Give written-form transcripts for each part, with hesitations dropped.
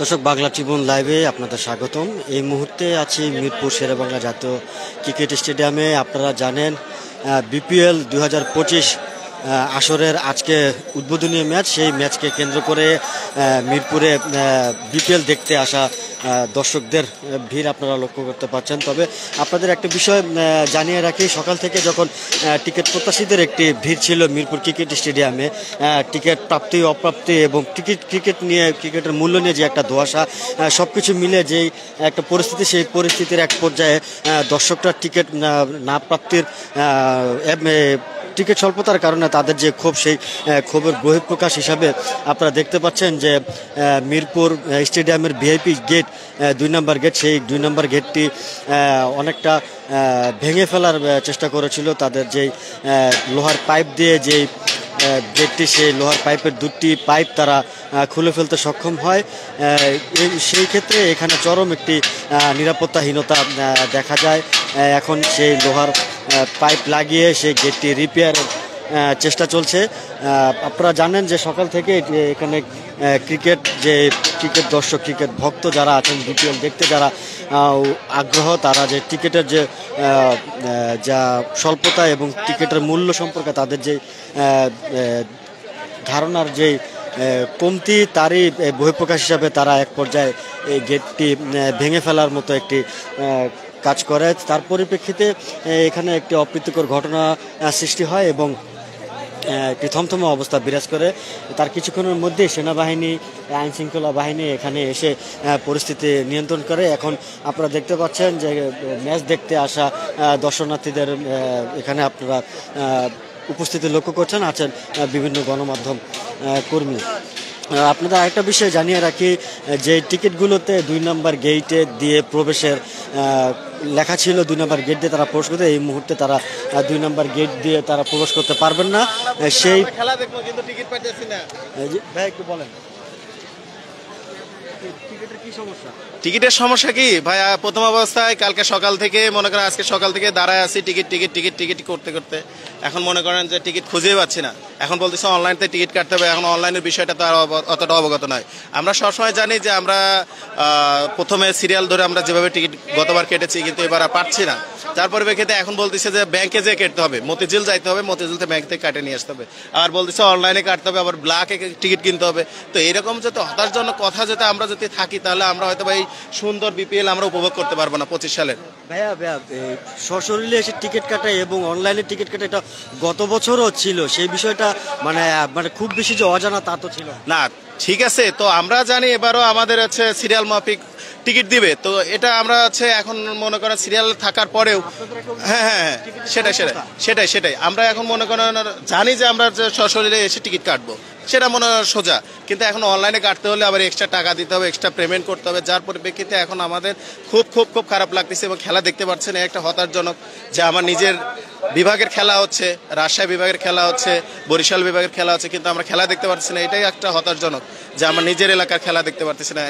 দর্শক, বাংলা ট্রিবিউন লাইভে আপনাদের স্বাগতম। এই মুহূর্তে আছি মিরপুর শেরেবাংলা জাতীয় ক্রিকেট স্টেডিয়ামে। আপনারা জানেন বিপিএল 2025 আসরের আজকে উদ্বোধনী ম্যাচ। সেই ম্যাচকে কেন্দ্র করে মিরপুরে বিপিএল দেখতে আসা দর্শকদের ভিড় আপনারা লক্ষ্য করতে পারছেন। তবে আপনাদের একটা বিষয় জানিয়ে রাখি, সকাল থেকে যখন টিকিট প্রত্যাশীদের একটি ভিড় ছিল মিরপুর ক্রিকেট স্টেডিয়ামে, টিকিট প্রাপ্তি অপ্রাপ্তি এবং ক্রিকেটের মূল্য নিয়ে যে একটা ধোঁয়াশা, সব কিছু মিলে যেই একটা পরিস্থিতি, সেই পরিস্থিতির এক পর্যায়ে দর্শকরা টিকিট না প্রাপ্তির টিকিট স্বল্পতার কারণে তাদের যে ক্ষোভ, সেই ক্ষোভের বহিঃপ্রকাশ হিসাবে আপনারা দেখতে পাচ্ছেন যে মিরপুর স্টেডিয়ামের ভিআইপি গেট 2 নম্বর গেট, সেই 2 নম্বর গেটটি অনেকটা ভেঙে ফেলার চেষ্টা করেছিল। তাদের যেই লোহার পাইপ দিয়ে যেই গেটটি, সেই লোহার পাইপের 2টি পাইপ তারা খুলে ফেলতে সক্ষম হয়। সেই ক্ষেত্রে এখানে চরম একটি নিরাপত্তাহীনতা দেখা যায়। এখন সেই লোহার পাইপ লাগিয়ে সেই গেটটি রিপেয়ারের চেষ্টা চলছে। আপনারা জানেন যে সকাল থেকে এখানে ক্রিকেট দর্শক, ক্রিকেট ভক্ত যারা আছেন, বিপিএল দেখতে যারা আগ্রহ, তারা যে টিকিটের যে যা স্বল্পতা এবং টিকিটের মূল্য সম্পর্কে তাদের যে ধারণার যে কমতি, তারই বহিঃপ্রকাশ হিসাবে তারা এক পর্যায়ে এই গেটটি ভেঙে ফেলার মতো একটি কাজ করে। তার পরিপ্রেক্ষিতে এখানে একটি অপ্রীতিকর ঘটনা সৃষ্টি হয় এবং একটি থমথমে অবস্থা বিরাজ করে। তার কিছুক্ষণের মধ্যে সেনাবাহিনী, আইন শৃঙ্খলা বাহিনী এখানে এসে পরিস্থিতি নিয়ন্ত্রণ করে। এখন আপনারা দেখতে পাচ্ছেন যে ম্যাচ দেখতে আসা দর্শনার্থীদের এখানে আপনারা উপস্থিতি লক্ষ্য করছেন, আছেন বিভিন্ন গণমাধ্যম কর্মী। আপনাদের আরেকটা বিষয় জানিয়ে রাখি, যে টিকিটগুলোতে 2 নম্বর গেটে দিয়ে প্রবেশের লেখা ছিল, 2 নম্বর গেট দিয়ে তারা প্রবেশ করতে, এই মুহূর্তে তারা 2 নম্বর গেট দিয়ে তারা প্রবেশ করতে পারবেন না। সেই খেলা দেখবো কিন্তু টিকিট পাইতেছি না। ভাই একটু বলেন, টিকিটের সমস্যা কি ভাই? প্রথম অবস্থায় কালকে সকাল থেকে মনে করেন, আজকে সকাল থেকে দাঁড়ায় আছি টিকিট করতে করতে এখন মনে করেন যে টিকিট খুঁজেই পাচ্ছি না। এখন বলতেছে অনলাইনতে টিকিট কাটতে হবে। এখন অনলাইনের বিষয়টা তো আর অতটা অবগত নয়। আমরা সবসময় জানি যে আমরা প্রথমে সিরিয়াল ধরে আমরা যেভাবে টিকিট গতবার কেটেছি, কিন্তু এবার আর পাচ্ছি না। যার পরিপ্রেক্ষিতে এখন বলতেছে যে ব্যাংকে যেয়ে কাটতে হবে, মতিঝিল যাইতে হবে, মতিঝিলতে ব্যাংক থেকে কাটে নিয়ে আসতে হবে। আর বলতেছে অনলাইনে কাটতে হবে, আবার ব্ল্যাকে টিকিট কিনতে হবে। তো এরকম যাতে হতাশজনক কথা যাতে আমরা যদি থাকি, তাহলে আমরা হয়তো ভাই সুন্দর বিপিএল আমরা উপভোগ করতে পারবো না 25 সালের। ভাইয়া সশরীরে এসে টিকিট কাটায় এবং অনলাইনে টিকিট কাটা, এটা গত বছরও ছিল। সেই বিষয়টা মানে খুব বেশি যে অজানা তা তো ছিল না। ঠিক আছে, তো আমরা জানি এবারও আমাদের হচ্ছে সিরিয়াল মাফিক টিকিট দিবে। তো এটা আমরা হচ্ছে এখন মনে করেন সিরিয়াল থাকার পরেও, হ্যাঁ সেটাই আমরা এখন মনে করেন জানি যে আমরা সশরীরে এসে টিকিট কাটবো, সেটা মনে সোজা। কিন্তু এখন অনলাইনে কাটতে হলে আবার এক্সট্রা টাকা দিতে হবে, এক্সট্রা পেমেন্ট করতে হবে। যার পরিপ্রেক্ষিতে এখন আমাদের খুব খারাপ লাগতেছে এবং খেলা দেখতে পাচ্ছেন একটা হতাশজনক, যে আমার নিজের বিভাগের খেলা হচ্ছে, রাজশাহী বিভাগের খেলা হচ্ছে, বরিশাল বিভাগের খেলা হচ্ছে, কিন্তু আমরা খেলা দেখতে পাচ্ছি না। এটাই একটা হতাশজনক যে আমার নিজের এলাকার খেলা দেখতে পাচ্ছি না,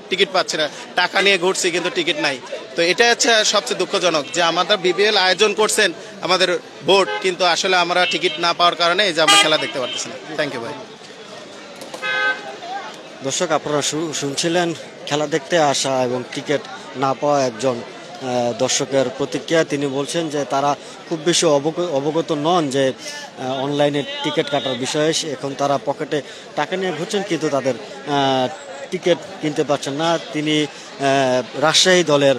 টিকিট পাচ্ছি না। টাকা নিয়ে ঘুরছি কিন্তু টিকিট নাই। তো এটা হচ্ছে সবচেয়ে দুঃখজনক যে আমাদের বিপিএল আয়োজন করছেন আমাদের বোর্ড, কিন্তু আসলে আমরা টিকিট না পাওয়ার কারণে এই যে আমরা খেলা দেখতে পারতেছি না। থ্যাংক ইউ ভাই। দর্শক, আপনারা শুনছিলেন খেলা দেখতে আসা এবং টিকিট না পাওয়া একজন দর্শকের প্রতিক্রিয়া। তিনি বলছেন যে তারা খুব বেশি অবগত নন যে অনলাইনে টিকিট কাটার বিষয়ে। এখন তারা পকেটে টাকা নিয়ে ঘুরছেন, কিন্তু তাদের টিকিট কিনতে পারছেন না। তিনি রাজশাহী দলের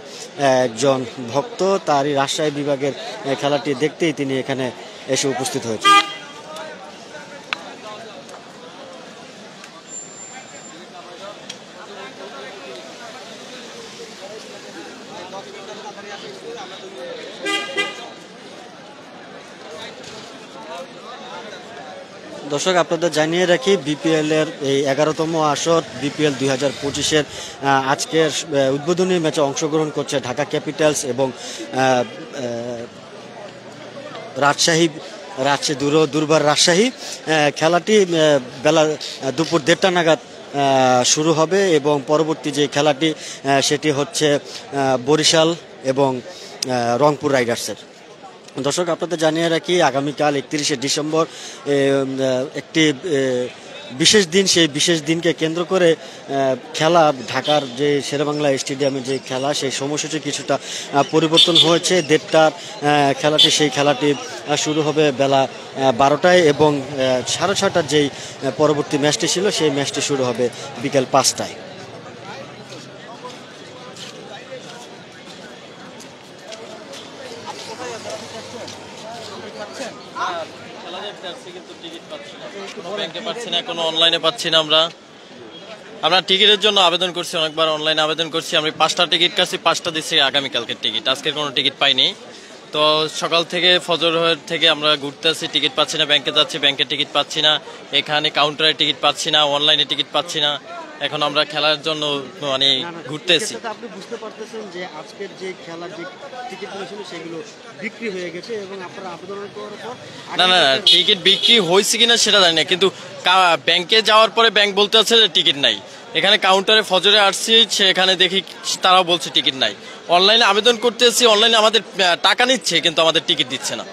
একজন ভক্ত, তারই রাজশাহী বিভাগের খেলাটি দেখতেই তিনি এখানে এসে উপস্থিত হয়েছেন। দর্শক, আপনাদের জানিয়ে রাখি, বিপিএলের এই 11তম আসর বিপিএল 2025-এর আজকের উদ্বোধনী ম্যাচে অংশগ্রহণ করছে ঢাকা ক্যাপিটালস এবং রাজশাহী দুর্বার রাজশাহী। খেলাটি বেলা দুপুর 1:30টা নাগাদ শুরু হবে এবং পরবর্তী যে খেলাটি সেটি হচ্ছে বরিশাল এবং রংপুর রাইডার্সের। দর্শক, আপনাদের জানিয়ে রাখি, আগামীকাল 31শে ডিসেম্বর একটি বিশেষ দিন, সেই বিশেষ দিনকে কেন্দ্র করে খেলা, ঢাকার যে শেরেবাংলা স্টেডিয়ামে যে খেলা, সেই সময়সূচি কিছুটা পরিবর্তন হয়েছে। 1:30টার খেলাটি, সেই খেলাটি শুরু হবে বেলা 12টায় এবং 6:30টার যেই পরবর্তী ম্যাচটি ছিল সেই ম্যাচটি শুরু হবে বিকেল 5টায়। কোনো অনলাইনে পাচ্ছি না। আমরা টিকিটের জন্য আবেদন করছি, অনেকবার অনলাইনে আবেদন করছি। আমি 5টা টিকিট কাটছি, 5টা দিচ্ছি আগামীকালকের টিকিট, আজকের কোনো টিকিট পাইনি। তো সকাল থেকে ফজর থেকে আমরা ঘুরতে আসছি, টিকিট পাচ্ছি না। ব্যাংকে যাচ্ছি, ব্যাংকের টিকিট পাচ্ছি না। এখানে কাউন্টারে টিকিট পাচ্ছি না, অনলাইনে টিকিট পাচ্ছি না। এখন আমরা খেলার জন্য মানে ঘুরতে এসেছি। আপনি বুঝতে পারতেছেন যে আজকের যে খেলার যে টিকিটগুলো ছিল সেগুলো বিক্রি হয়ে গেছে এবং আপনারা আবেদন করার পর না না, টিকিট বিক্রি হয়েছে কিনা সেটা জানি না, কিন্তু ব্যাংকে যাওয়ার পরে ব্যাংক বলতে আছে যে টিকিট নাই। এখানে কাউন্টারে ফজরে আসছি, সেখানে দেখি তারাও বলছে টিকিট নাই। অনলাইনে আবেদন করতে এসেছি, অনলাইনে আমাদের টাকা নিচ্ছে কিন্তু আমাদের টিকিট দিচ্ছে না।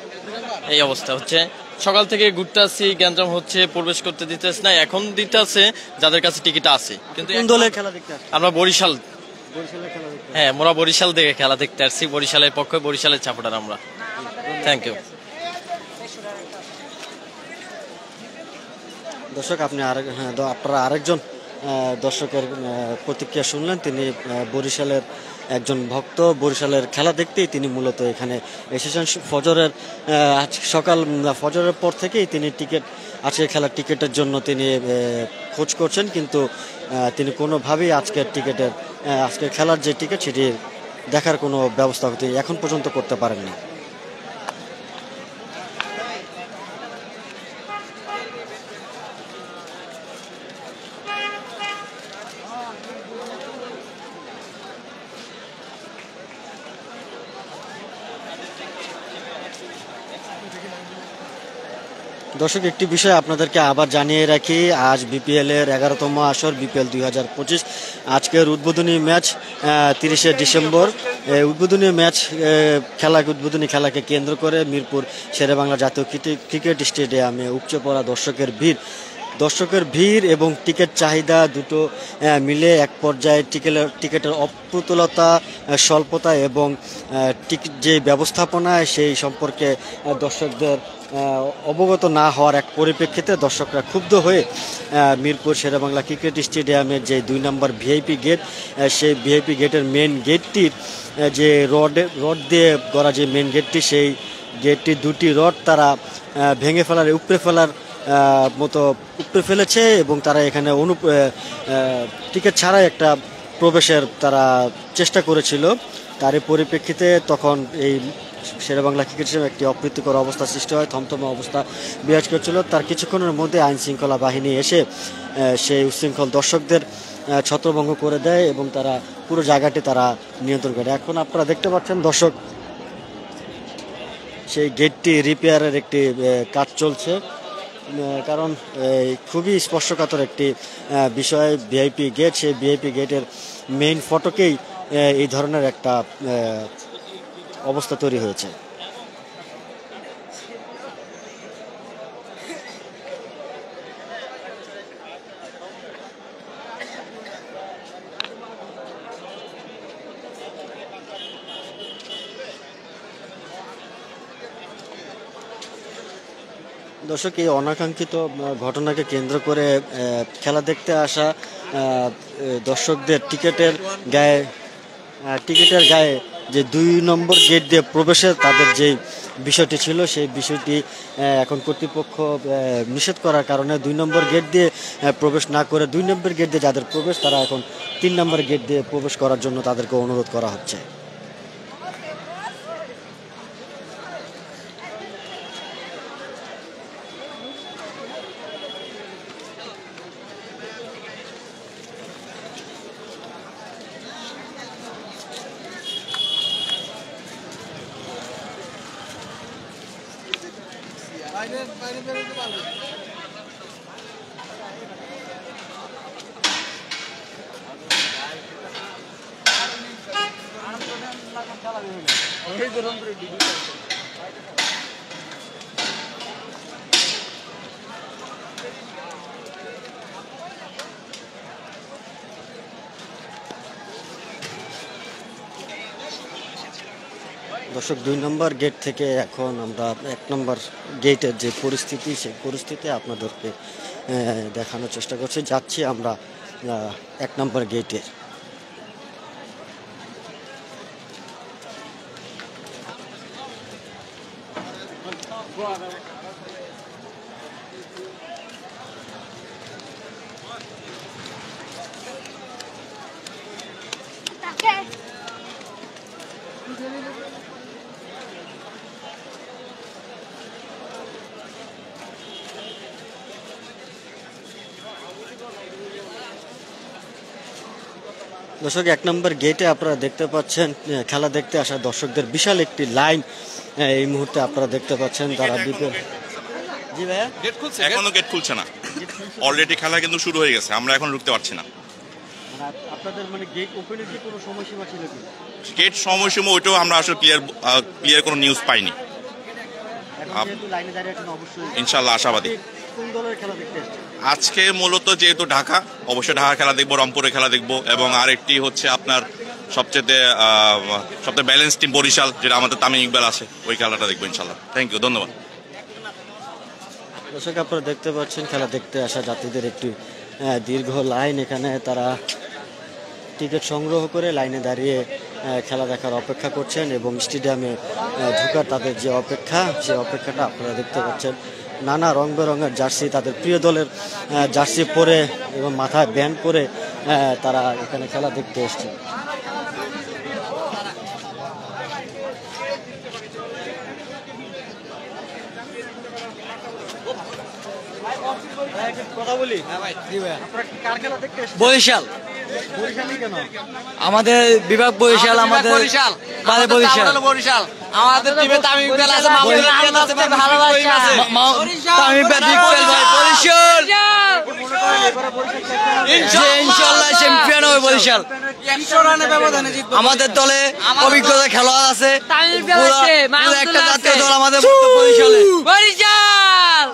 এই অবস্থা হচ্ছে। সকাল থেকে ঘুরতে আসছি, গ্যাঞ্জাম হচ্ছে, প্রবেশ করতে দিতে না। এখন দিতে আছে যাদের কাছে টিকিট আছে। কিন্তু কোন দলের খেলা দেখতে আসছেন? আমরা বরিশাল, বরিশালের খেলা দেখতে। হ্যাঁ মোরা বরিশাল থেকে খেলা দেখতে আসছি। বরিশালের পক্ষে, বরিশালের সাপোর্টার আমরা। Thank you. দর্শক, আপনি আপনারা আরেকজন দর্শকের প্রতিক্রিয়া শুনলেন। তিনি বরিশালের একজন ভক্ত, বরিশালের খেলা দেখতেই তিনি মূলত এখানে এসেছেন। ফজরের পর থেকেই তিনি আজকের খেলার টিকিটের জন্য তিনি খোঁজ করছেন, কিন্তু তিনি কোনোভাবেই আজকের খেলার যে টিকিট সেটি দেখার কোনো ব্যবস্থা এখন পর্যন্ত করতে পারেননি। দর্শক, একটি বিষয় আপনাদেরকে আবার জানিয়ে রাখি, আজ বিপিএল এর 11তম আসর, বিপিএল 2025। আজকের উদ্বোধনী ম্যাচ 30শে ডিসেম্বর। উদ্বোধনী উদ্বোধনী খেলাকে কেন্দ্র করে মিরপুর শেরেবাংলা জাতীয় ক্রিকেট স্টেডিয়ামে উপচে পড়া দর্শকের ভিড় এবং টিকিট চাহিদা দুটো মিলে এক পর্যায়ে টিকিটের অপ্রতুলতা, স্বল্পতা এবং যে ব্যবস্থাপনা সেই সম্পর্কে দর্শকদের অবগত না হওয়ার এক পরিপ্রেক্ষিতে দর্শকরা ক্ষুব্ধ হয়ে মিরপুর শেরেবাংলা ক্রিকেট স্টেডিয়ামের যে 2 নম্বর ভিআইপি গেট, সেই ভিআইপি গেটের মেন গেটটির যে রড দিয়ে গড়া যে মেন গেটটি, সেই গেটটির 2টি রড তারা ভেঙে উপড়ে ফেলার মতো উপড়ে ফেলেছে এবং তারা এখানে টিকিট ছাড়াই একটা প্রবেশের তারা চেষ্টা করেছিল। তারই পরিপ্রেক্ষিতে তখন এই শেরেবাংলা ক্রিকেট স্টেডিয়ামে একটি অপ্রীতিকর অবস্থা সৃষ্টি হয়, থমথমে অবস্থা বিরাজ করছিল। তার কিছুক্ষণের মধ্যে আইন শৃঙ্খলা বাহিনী এসে সেই উচ্ছৃঙ্খল দর্শকদের ছত্রভঙ্গ করে দেয় এবং তারা পুরো জায়গাটি তারা নিয়ন্ত্রণ করে। এখন আপনারা দেখতে পাচ্ছেন দর্শক, সেই গেটটি রিপেয়ারের একটি কাজ চলছে, কারণ খুবই স্পর্শকাতর একটি বিষয় ভিআইপি গেট। সেই ভিআইপি গেটের মেইন ফটকেই এই ধরনের একটা অবস্থা তৈরি হয়েছে। দর্শক, এই অনাকাঙ্ক্ষিত ঘটনাকে কেন্দ্র করে খেলা দেখতে আসা দর্শকদের টিকিটের গায়ে যে 2 নম্বর গেট দিয়ে প্রবেশের তাদের যে বিষয়টি ছিল, সেই বিষয়টি এখন কর্তৃপক্ষ নিষেধ করার কারণে 2 নম্বর গেট দিয়ে প্রবেশ না করে 2 নম্বর গেট দিয়ে যাদের প্রবেশ, তারা এখন 3 নম্বর গেট দিয়ে প্রবেশ করার জন্য তাদেরকে অনুরোধ করা হচ্ছে। দর্শক 2 নম্বর গেট থেকে এখন আমরা 1 নম্বর গেটের যে পরিস্থিতি সেই পরিস্থিতি আপনাদেরকে দেখানোর চেষ্টা করছি। যাচ্ছি আমরা 1 নম্বর গেটে। দর্শক 1 নম্বর গেটে আপনারা দেখতে পাচ্ছেন খেলা দেখতে আসা দর্শকদের বিশাল একটি লাইন এই মুহূর্তে আপনারা দেখতে পাচ্ছেন। তারা জি ভাইয়া গেট খুলছে, এখনো গেট খুলছে না। অলরেডি খেলা কিন্তু শুরু হয়ে গেছে, আমরা এখন ঢুকতে পারছি না। আপনাদের মানে গেট ওপেনের কি কোনো সময়সীমা ছিল কি? গেট সময়সীমা ওইটাও আমরা আসলে ক্লিয়ার কোনো নিউজ পাইনি। লাইনে দাঁড়িয়ে আছেন অবশ্যই ইনশাআল্লাহ আশাবাদী। কোন দলের খেলা দেখতে আসছেন? আজকে মূলত যেহেতু ঢাকা, অবশ্যই ঢাকা খেলা দেখবো, রংপুরে খেলা দেখবো, এবং আরেকটি হচ্ছে আপনার সবচেয়ে ব্যালেন্স টিম বরিশাল, যেটা আমাদের তামিম ইকবাল আছে, ওই খেলাটা দেখবো ইনশাআল্লাহ। থ্যাংক ইউ, ধন্যবাদ। দর্শক আপনারা দেখতে পাচ্ছেন খেলা দেখতে আসা যাত্রীদের একটি দীর্ঘ লাইন। এখানে তারা টিকিট সংগ্রহ করে লাইনে দাঁড়িয়ে খেলা দেখার অপেক্ষা করছেন এবং স্টেডিয়ামে ঢোকার তাদের যে অপেক্ষা, সেই অপেক্ষাটা আপনারা দেখতে পাচ্ছেন। নানা রং বেরঙের জার্সি, তাদের প্রিয় দলের জার্সি পরে এবং মাথায় ব্যান্ড পরে তারা এখানে খেলা দেখতে এসছে। কথা বলি, বরিশাল আমাদের বিভাগ, বরিশাল আমাদের বরিশাল, বরিশাল আমাদের টিমে তামিম ইকবাল আছে, মাহমুদুর রহমান আছে, ভালোবাসা তামিম ইকবাল, ইকবাল ভাই, বরিশাল ইনশাআল্লাহ চ্যাম্পিয়ন হবে বরিশাল। 100 রানের ব্যবধানে জিতবে। আমাদের দলে অভিজ্ঞতা খেলোয়াড় আছে, তামিম ইকবাল আছে, মাহমুদুর একটা জাতীয় দল আমাদের বরিশালে, বরিশাল।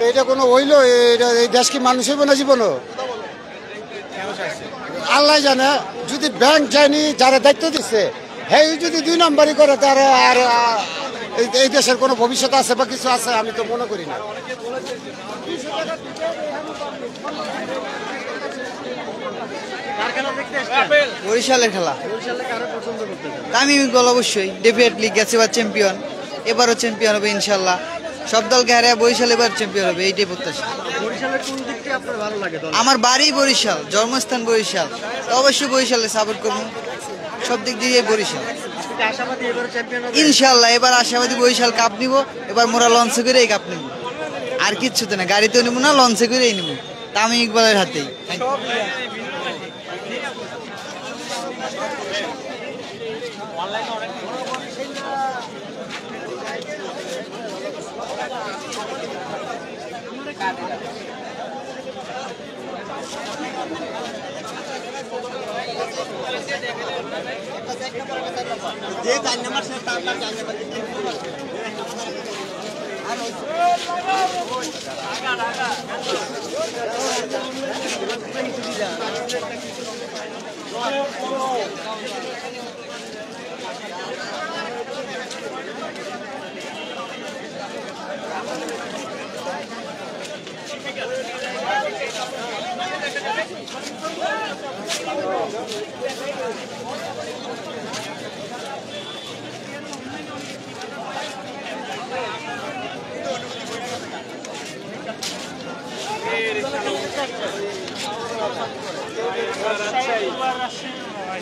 এটা কোনো হইলো? এই দেশ কি মানুষ হইব না জীবনও? আল্লাহ জানে। যদি ব্যাংক যায়নি, যারা দায়িত্ব দিচ্ছে, হ্যাঁ যদি 2 নম্বরই করে, তার আর এই দেশের কোনো ভবিষ্যৎ আছে বা কিছু আছে আমি তো মনে করি না। বরিশালের খেলা তামিম ইকবাল অবশ্যই, ডেফিনেটলি গেছে এবার চ্যাম্পিয়ন, এবারও চ্যাম্পিয়ন হবে ইনশাল্লাহ। সব দলকে হারিয়ে বরিশাল এবার চ্যাম্পিয়ন হবে, এইটাই প্রত্যাশা। আমার বাড়ি বরিশাল, জন্মস্থান বরিশাল, অবশ্যই বরিশালে সাপোর্ট করবো, সব দিক দিয়ে বরিশাল ইনশাল্লাহ। এবার আশাবাদী বরিশাল কাপ নিব, এবার মোরা লঞ্চে করে এই কাপ নিব, আর কিচ্ছুতে না, গাড়িতেও নিব না, লঞ্চে করেই নিব, তামিম ইকবালের হাতেই।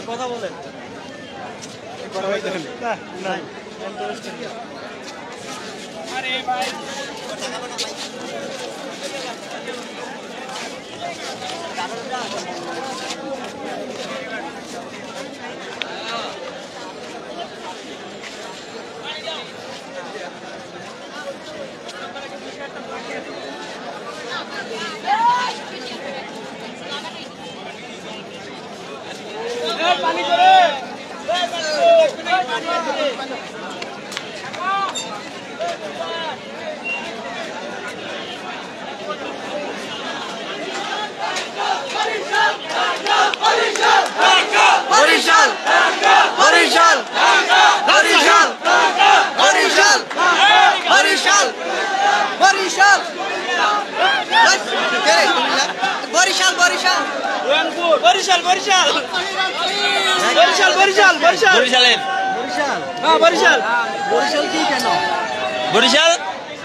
কথা বলেন বরিশাল বরিশাল বরিশাল বরিশাল বরিশাল বরিশাল বরিশাল বরিশাল বরিশাল বরিশাল বরিশাল বরিশাল বরিশাল বরিশালের বরিশাল হ্যাঁ বরিশাল বরিশাল কি কেন বরিশাল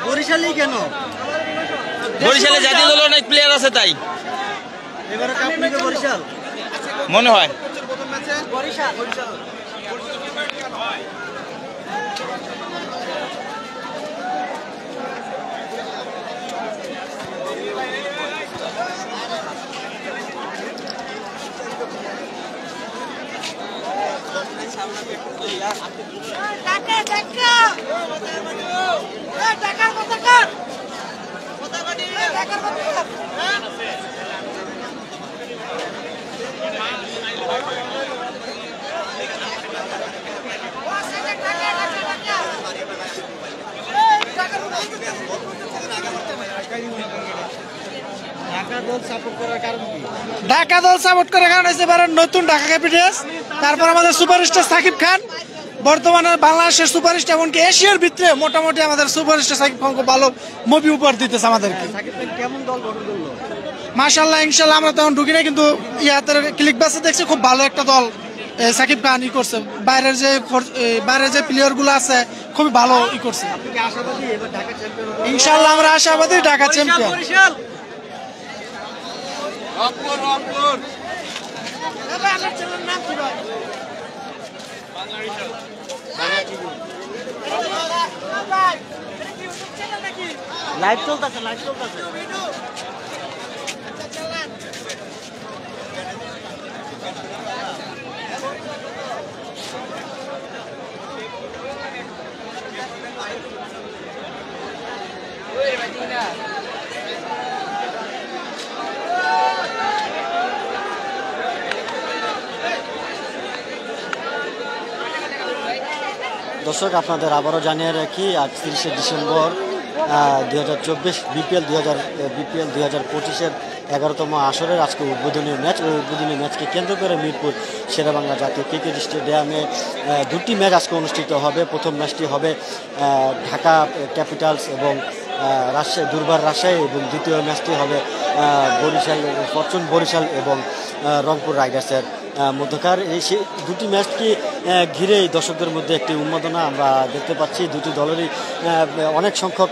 বরিশালই কেন বরিশালে জাতীয় দলের অনেক প্লেয়ার আছে তাই এবারে কাপ নিবে বরিশাল মনে হয়। বরিশাল ঢাকা দল সাপোর্ট করার কারণ হচ্ছে এবার নতুন ঢাকা ক্যাপিটালস, তারপর আমাদের সুপারস্টার সাকিব খান, বর্তমানে বাংলাদেশের সুপারস্টার, এমনকি এশিয়ার ভিতরে মোটামুটি আমাদের সুপারস্টার সাকিব খান খুব ভালো মুভি উপহার দিতেছে আমাদেরকে। কেমন দল গঠন করলো? মাশাআল্লাহ ইনশাআল্লাহ আমরা তখন ঢুকি না, কিন্তু ইয়াতে ক্লিক বাসে দেখছি খুব ভালো একটা দল সাকিব খান ই করছে। বাইরের যে প্লেয়ার গুলো আছে খুবই ভালো ই করছে। আপনি কি আশাবাদী এবার ঢাকা চ্যাম্পিয়ন হবে? ইনশাআল্লাহ আমরা আশাবাদী ঢাকা চ্যাম্পিয়ন। লাইভ চলতেছে, লাইভ চলতেছে। দর্শক আপনাদের আবারও জানিয়ে রাখি, আজ 30শে ডিসেম্বর 2024 বিপিএল 2025-এর 11তম আসরের আজকে উদ্বোধনী ম্যাচ। ওই উদ্বোধনী ম্যাচকে কেন্দ্র করে মিরপুর শেরেবাংলা জাতীয় ক্রিকেট স্টেডিয়ামে দুটি ম্যাচ আজকে অনুষ্ঠিত হবে। প্রথম ম্যাচটি হবে ঢাকা ক্যাপিটালস এবং দুর্বার রাজশাহী, এবং দ্বিতীয় ম্যাচটি হবে ফরচুন বরিশাল এবং রংপুর রাইডার্সের মধ্যকার। এই দুটি ম্যাচকে ঘিরেই দর্শকদের মধ্যে একটি উন্মাদনা আমরা দেখতে পাচ্ছি। দুটি দলেরই অনেক সংখ্যক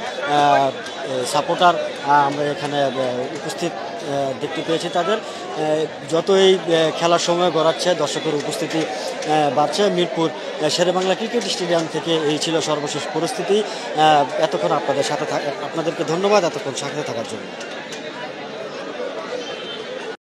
সাপোর্টার আমরা এখানে উপস্থিত দেখতে পেয়েছি। তাদের যতই খেলার সময় গড়াচ্ছে দর্শকের উপস্থিতি বাড়ছে। মিরপুর শেরেবাংলা ক্রিকেট স্টেডিয়াম থেকে এই ছিল সর্বশেষ পরিস্থিতি। এতক্ষণ আপনাদেরকে ধন্যবাদ এতক্ষণ সাথে থাকার জন্য।